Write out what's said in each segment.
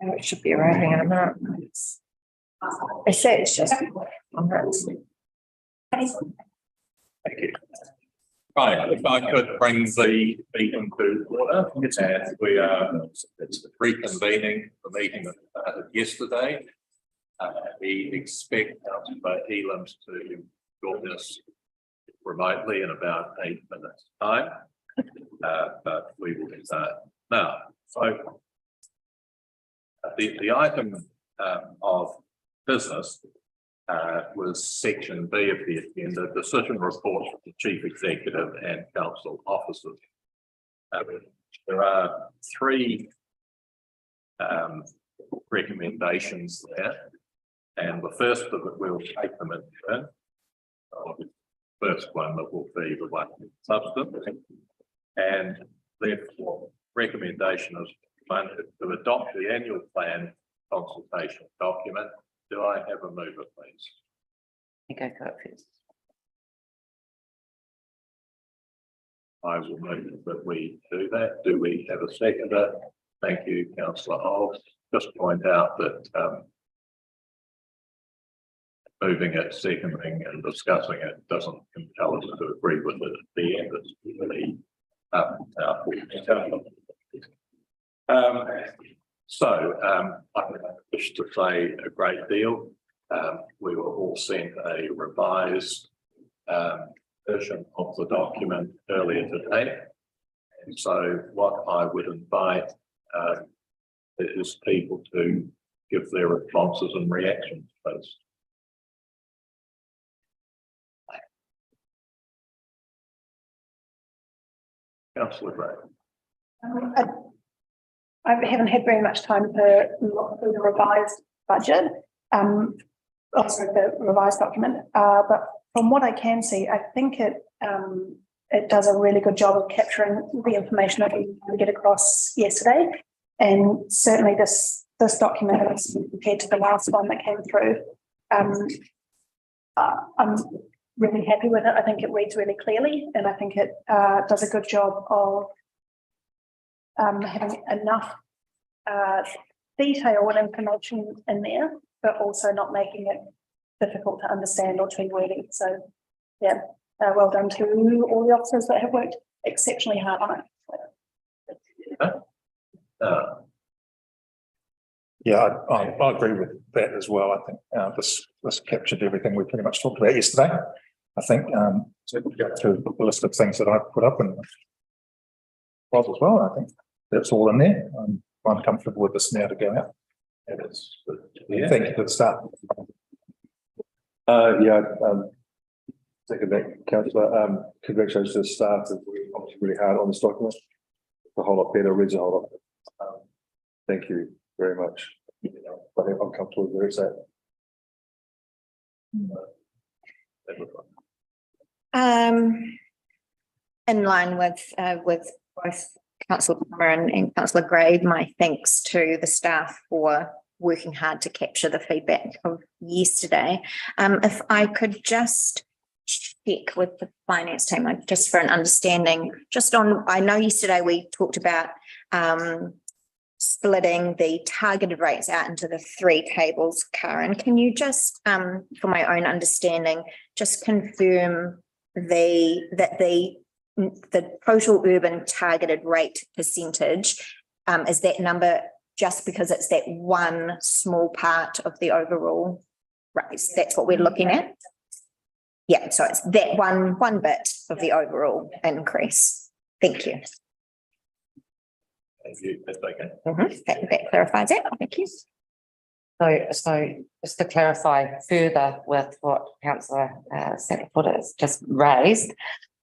No, it should be arriving in a minute. I say it's just 1 minute. Thank you. Right, if I could bring the meeting to order, and we are reconvening the meeting that started yesterday. We expect Councillor Elam to join us remotely in about 8 minutes' time, but we will start now. So, the item of business was section B of the agenda, decision reports from the Chief Executive and Council officers. There are 3 recommendations there, and the first of it we'll take them in turn. The first one that will be the one in substance, and therefore recommendation is one to adopt the annual plan consultation document. Do I have a mover, please? You go first. I will move that we do that. Do we have a seconder? Thank you, Councillor Holt. Just point out that moving it, seconding and discussing it doesn't compel us to agree with it at the end. It's really I wish to say a great deal. We were all sent a revised version of the document earlier today. And so what I would invite is people to give their responses and reactions, please. Councillor Gray. I haven't had very much time to look through the revised budget, also the revised document, but from what I can see, I think it does a really good job of capturing the information that we can get across yesterday, and certainly this document, compared to the last one that came through, I'm really happy with it. I think it reads really clearly, and I think it does a good job of having enough detail and information in there, but also not making it difficult to understand or too wordy. So, yeah, well done to all the officers that have worked exceptionally hard on it. Yeah, I agree with that as well. I think this captured everything we pretty much talked about yesterday. I think so we go through the list of things that I've put up and Rob as well. I think that's all in there. I'm comfortable with this now to go out. It is. Yeah. Thank you for the start. Second that, Councillor. Congratulations to the staff that we worked really hard on this document. The whole lot better, reads a whole lot. Thank you very much. I think I'm comfortable with where it's at. In line with both Councillor Palmer and Councillor Gray, my thanks to the staff for working hard to capture the feedback of yesterday. If I could just check with the finance team, just for an understanding, just on, I know yesterday we talked about splitting the targeted rates out into the 3 tables. Karen, can you just, for my own understanding, just confirm that the total urban targeted rate percentage is that number just because it's that one small part of the overall raise? That's what we're looking at? Yeah, so it's that one bit of the overall increase. Thank you. Thank you. That's okay. That clarifies it. Thank you. So just to clarify further with what Councillor Sackford has just raised,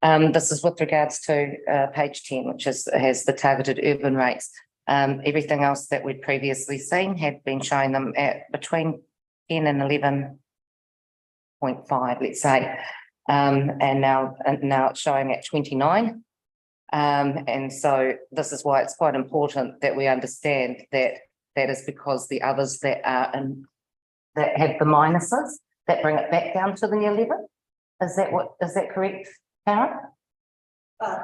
this is with regards to page 10, which has the targeted urban rates. Everything else that we'd previously seen had been showing them at between 10 and 11.5, let's say, and now it's showing at 29. And so this is why it's quite important that we understand that that is because the others that are in that have the minuses that bring it back down to the 11. Is that correct, Karen?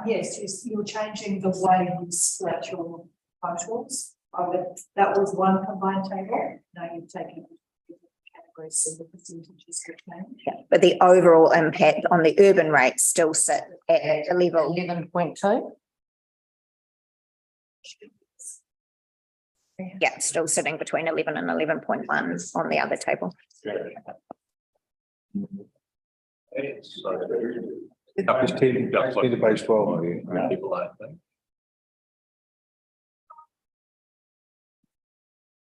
Yes, you're changing the way you split your totals That was one combined table. Now you've taken categories, so the percentages could change. Yeah, but the overall impact on the urban rates still sit at a level. 11.2. Yeah, still sitting between 11 and 11.1 on the other table. Just 10 to base 12. People, I think.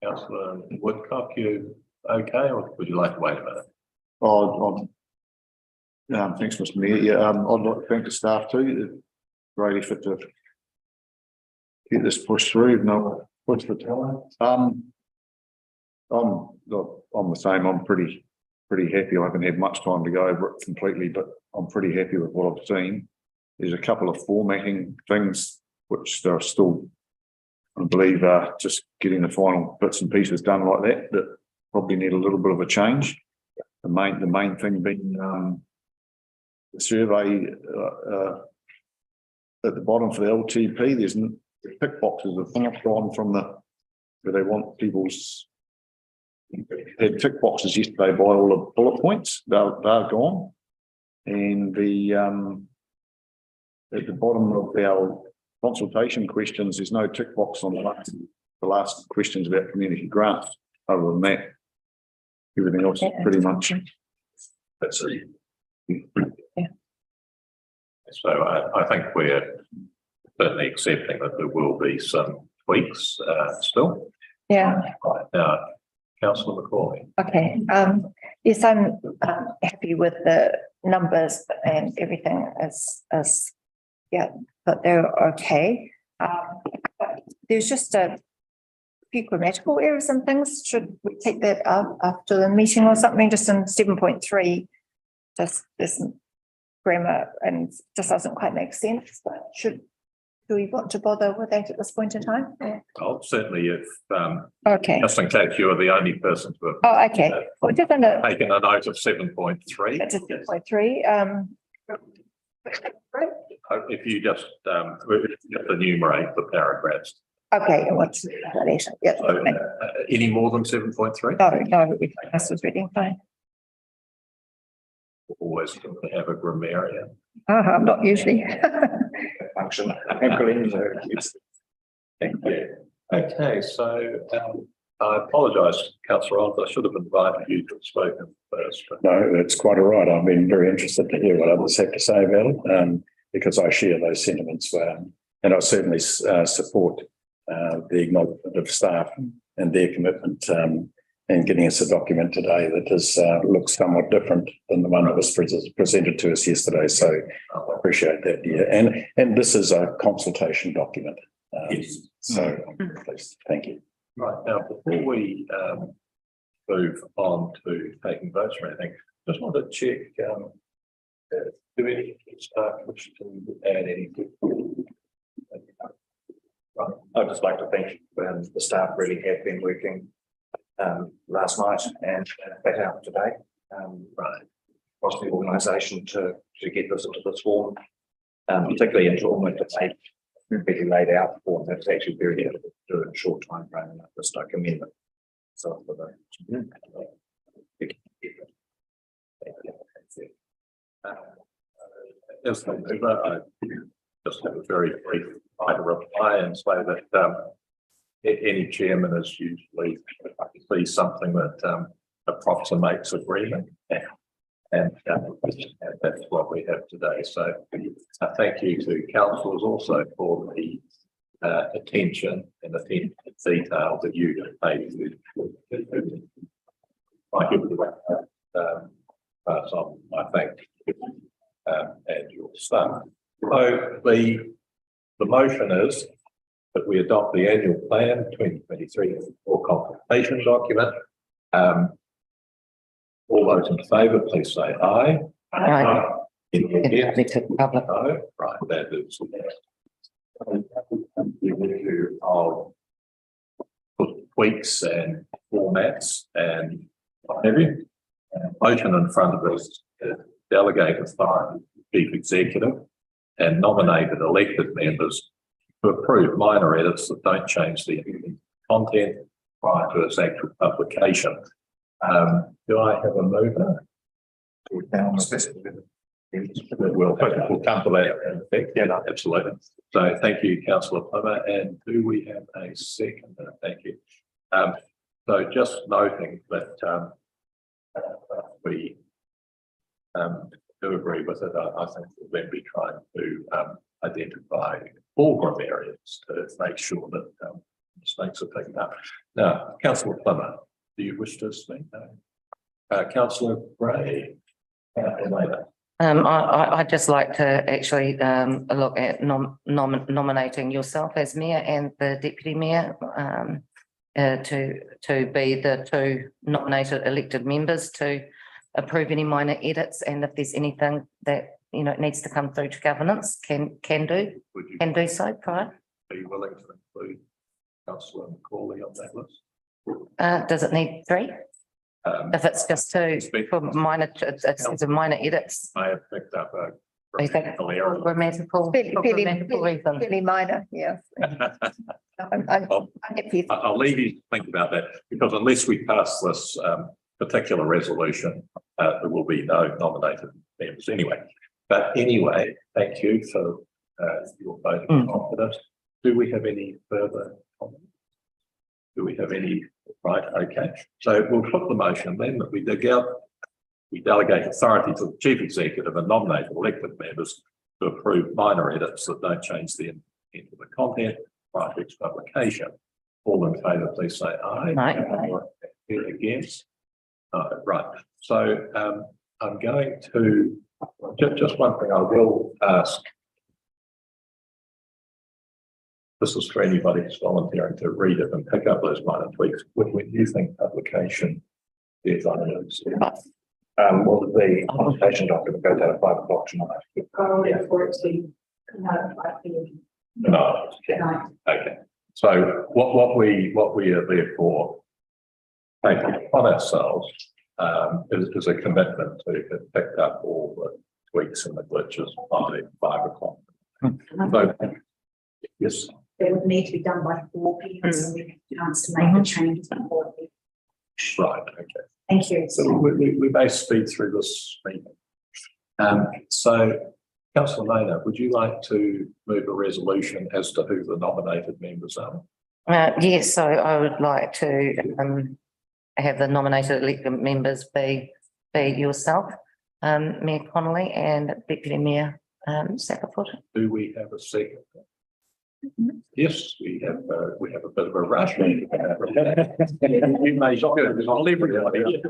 Councillor Woodcock, you okay, or would you like to wait a minute? Thanks, Mr. Mayor. Yeah, I'd like to thank the staff too. Great effort to get this pushed through. No, push the time. I'm the same. I'm pretty happy. I haven't had much time to go over it completely, but I'm pretty happy with what I've seen. There's a couple of formatting things which are still, I believe, just getting the final bits and pieces done like that probably need a little bit of a change. The main thing being the survey at the bottom for the LTP. There's tick boxes have gone from where they want people's. They had tick boxes yesterday by all the bullet points. They're gone, and at the bottom of our consultation questions, there's no tick box on the last questions about community grants. Other than that, everything else is pretty much. That's it. Yeah. So I think we're certainly accepting that there will be some tweaks still. Yeah. Right now, Councillor McCauley. Okay. Yes, I'm happy with the numbers and everything as yeah, but they're okay. But there's just a few grammatical errors and things. Should we take that up after the meeting or something? Just in 7.3, just this grammar and just doesn't quite make sense. But do we want to bother with that at this point in time? Yeah. Well, certainly if Okay. just in case you're the only person to have Oh, okay. Well, just under taken a note of 7.3. that's 7.3. If you just enumerate the paragraphs. Okay, and what's that? Yeah. So, any more than 7.3? No, this was reading fine. Always going to have a grammarian. I'm not usually. Function. Thank you. Okay, so I apologise, Councillor Oliver, I should have invited you to have spoken first. No, that's quite all right. I've been very interested to hear what others have to say about it, because I share those sentiments, and I certainly support the acknowledgement of staff and their commitment in getting us a document today that does look somewhat different than the one that was presented to us yesterday. So I appreciate that. Yeah, and this is a consultation document. Yes. So please, thank you. Right, now before we move on to taking votes or anything, just want to check do any staff wish to add anything? Right. I'd just like to thank the staff. Really have been working last night and back out today. Right. Across the organisation to get this into this form, particularly into almost a really laid out form. That's actually very difficult to do in a short time frame, and I just commend it. So for the As the mover, I just have a very brief reply and say that any chairman is usually see something that approximates agreement, and that's what we have today. So thank you to councillors also for the attention and attention to detail that you paid to. I give pass on my thank you and your staff. So the motion is that we adopt the annual plan 2023 or consultation document. All those in favour, please say aye. Aye. Any against? Public. No, right, that is. I'll put tweaks and formats and what have you. Motion in front of us, delegate authority, chief executive, and nominated elected members to approve minor edits that don't change the content prior to its actual publication. Do I have a mover? We'll come to that in effect. Yeah, no, absolutely. So thank you, Councillor Plummer. And do we have a second? Thank you. So just noting that we do agree with it. I think we'll then be trying to identify foreground areas to make sure that mistakes are taken up. Now, Councillor Plummer, do you wish to speak? No. Councillor Gray. I'd just like to actually look at nominating yourself as mayor and the deputy mayor to be the two nominated elected members to approve any minor edits, and if there's anything that needs to come through to governance, can do so prior. Are you willing to include Councillor Macaulay on that list? Does it need three? If it's just two for minor, it's a minor edits. I have picked up a You think grammatical reason. Fairly minor, yeah. I'm happy. I'll leave you to think about that, because unless we pass this particular resolution, there will be no nominated members anyway. But anyway, thank you for your vote of confidence. Do we have any further comments? Do we have any? Right, okay. So we'll put the motion then that we delegate authority to the chief executive and nominate elected members to approve minor edits that don't change the intent of the content prior to its publication. All in favour, please say aye. Aye. Against? Right. So I'm going to just one thing I will ask. This is for anybody who's volunteering to read it and pick up those minor tweaks. When you think publication deadline is? Well, the consultation document goes out at 5 o'clock tonight. For it to be notified. No. Okay. So what we are therefore taking upon ourselves is a commitment to have picked up all the tweaks and the glitches by 5 o'clock. So, yes. They would need to be done by 4 p.m. so we have a chance to make the changes before. Right, okay. Thank you. So we may speed through this meeting. So, Councillor Maynard, would you like to move a resolution as to who the nominated members are? Yes, so I would like to have the nominated elected members be yourself, Mayor Connolly, and Deputy Mayor Sacklerfoot. Do we have a second? Yes, we have a bit of a rush. You may not everybody.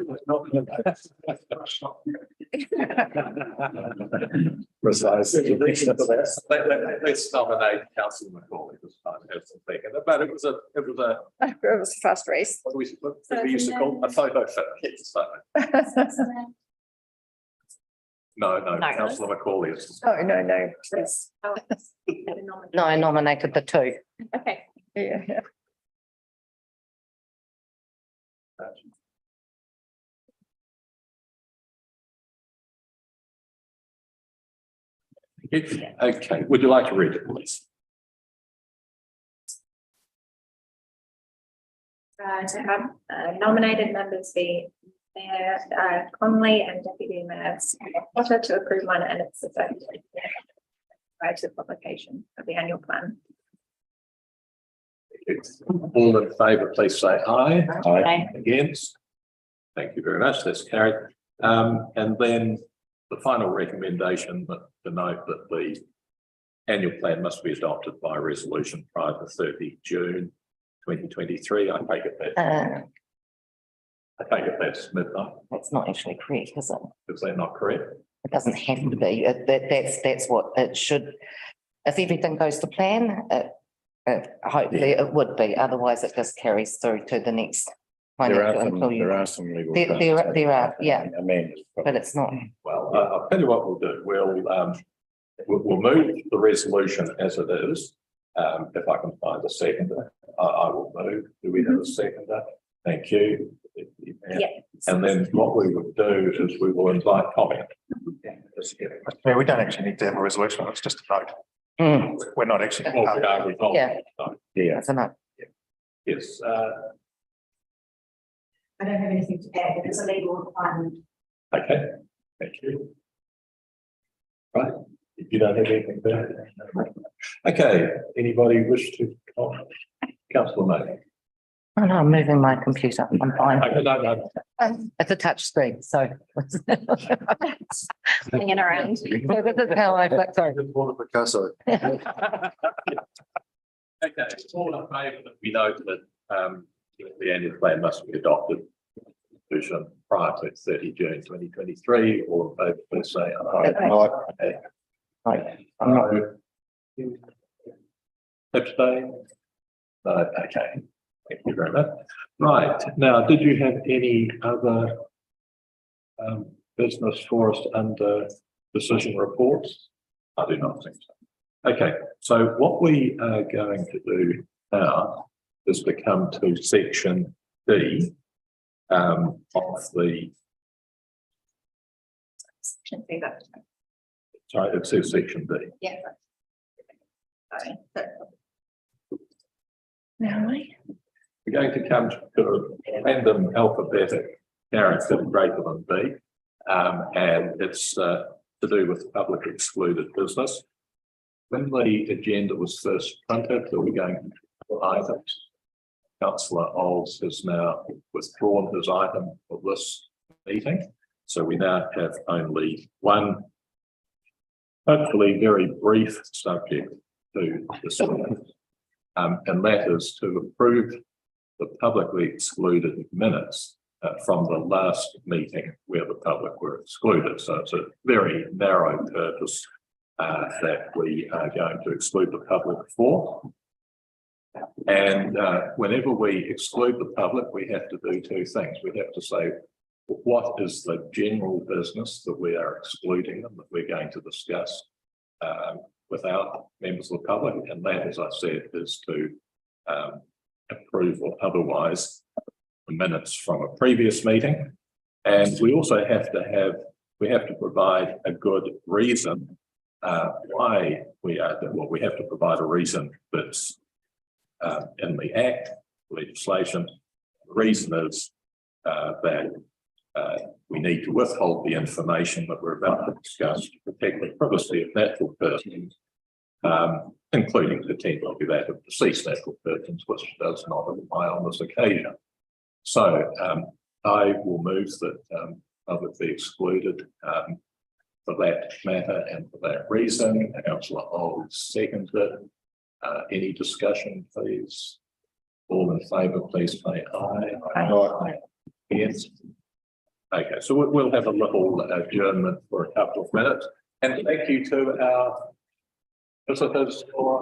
Precisely. Let's nominate Councillor Macaulay this time as the second, but it was a It was a fast race. what we used to call a photo fit. So, no, Councillor Macaulay is. Oh, no. Yes. No, I nominated the two. Okay. Yeah. Okay, would you like to read it, please? To have nominated members be Mayor Connolly and Deputy Mayor Potter to approve minor edits prior to the publication of the annual plan. All in favour, please say aye. Aye. Against? Thank you very much. That's carried. And then the final recommendation to note that the annual plan must be adopted by resolution prior to 30 June 2023. I take it that's midnight. That's not actually correct, is it? Is that not correct? It doesn't have to be. That's what it should. If everything goes to plan, hopefully it would be. Otherwise, it just carries through to the next. There are some legal. There are, yeah. I mean, But it's not. Well, I'll tell you what we'll do. We'll move the resolution as it is. If I can find a seconder, I will move. Do we have a seconder? Thank you. Yeah. And then what we would do is we will invite comment. Yeah, we don't actually need to have a resolution. It's just a vote. We're not actually. Well, we are resolving. Yeah. So, yeah, That's enough. Yes, I don't have anything to add. It's a legal requirement. okay, thank you. Right, if you don't have anything there. Okay, anybody wish to comment? Councillor May. Oh, no, I'm moving my computer. I'm fine. Okay, no. It's a touch screen, so. Hanging around. So this is how I, sorry. Picasso. Okay, all in favour that we note that the annual plan must be adopted prior to 30 June 2023, or in favour, please say aye. Right. I'm not, Abstain? No, okay, thank you very much. Right, now, did you have any other business for us under decision reports? I do not think so. Okay, so what we are going to do now is to come to section D of the, sorry, it says section D. Yeah. Sorry. We're going to come to a random alphabetic character greater than B, and it's to do with public excluded business. When the agenda was first printed, there were going to be items. Councillor Olds has now withdrawn his item for this meeting, so we now have only one, hopefully very brief subject to discuss, and that is to approve the publicly excluded minutes from the last meeting where the public were excluded. So it's a very narrow purpose that we are going to exclude the public for. And whenever we exclude the public, we have to do two things. We have to say, what is the general business that we are excluding them, that we're going to discuss without members of the public? And that, as I said, is to approve or otherwise the minutes from a previous meeting. And we also have to provide a good reason why we are, well, we have to provide a reason that's in the act, legislation. The reason is that we need to withhold the information that we're about to discuss to protect the privacy of natural persons, including potentially that of deceased natural persons, which does not apply on this occasion. So I will move that public be excluded for that matter and for that reason. Councillor Olds seconds it. Any discussion, please? All in favour, please say aye. Aye. Yes. Okay, so we'll have a little adjournment for a couple of minutes. And thank you to our visitors for